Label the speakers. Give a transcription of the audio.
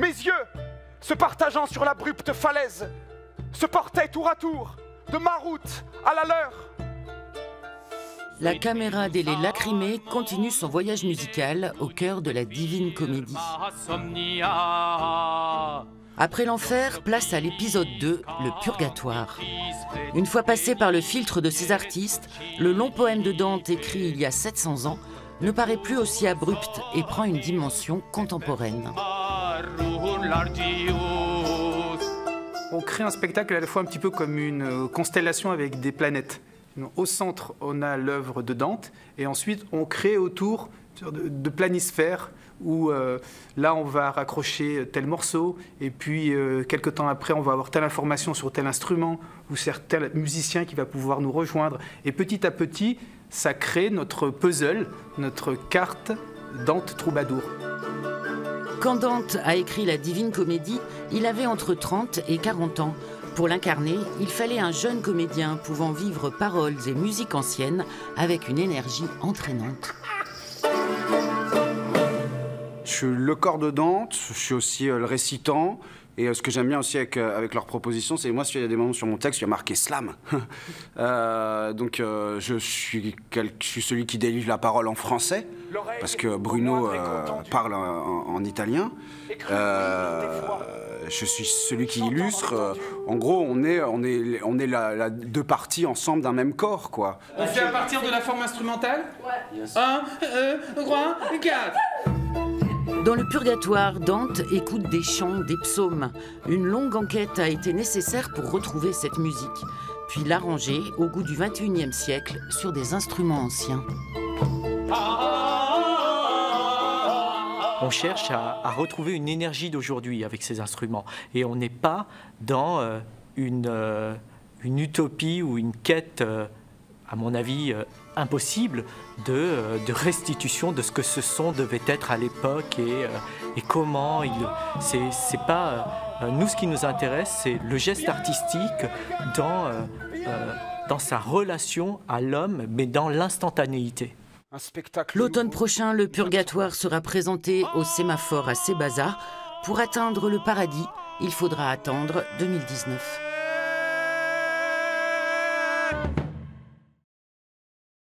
Speaker 1: mes yeux, se partageant sur l'abrupte falaise, se portaient tour à tour, de ma route à la leur.
Speaker 2: La caméra des Lacrymées continue son voyage musical au cœur de la Divine Comédie. Après l'enfer, place à l'épisode 2, le Purgatoire. Une fois passé par le filtre de ces artistes, le long poème de Dante écrit il y a 700 ans ne paraît plus aussi abrupt et prend une dimension contemporaine.
Speaker 3: On crée un spectacle à la fois un petit peu comme une constellation avec des planètes. Au centre, on a l'œuvre de Dante, et ensuite on crée autour de planisphères où là on va raccrocher tel morceau, et puis quelques temps après on va avoir telle information sur tel instrument ou tel musicien qui va pouvoir nous rejoindre. Et petit à petit, ça crée notre puzzle, notre carte Dante Troubadour.
Speaker 2: Quand Dante a écrit la Divine Comédie, il avait entre 30 et 40 ans. Pour l'incarner, il fallait un jeune comédien pouvant vivre paroles et musique anciennes avec une énergie entraînante.
Speaker 4: Je suis le corps de Dante, je suis aussi le récitant. Et ce que j'aime bien aussi avec leurs propositions, c'est moi, il y a des moments sur mon texte, il y a marqué slam. Donc je suis celui qui délivre la parole en français, parce que Bruno parle en italien. Je suis celui qui illustre. En gros, on est deux parties ensemble d'un même corps, quoi.
Speaker 3: On fait à partir de la forme instrumentale? Ouais. 1, 2, 3, 4.
Speaker 2: Dans le Purgatoire, Dante écoute des chants, des psaumes. Une longue enquête a été nécessaire pour retrouver cette musique, puis l'arranger au goût du XXIe siècle sur des instruments anciens.
Speaker 5: On cherche à retrouver une énergie d'aujourd'hui avec ces instruments. Et on n'est pas dans une utopie ou une quête, à mon avis, impossible de restitution de ce que ce son devait être à l'époque et comment c'est pas nous, ce qui nous intéresse, c'est le geste artistique dans sa relation à l'homme, mais dans l'instantanéité.
Speaker 2: L'automne prochain, le Purgatoire sera présenté au Sémaphore à Sébaza. Pour atteindre le paradis, il faudra attendre 2019.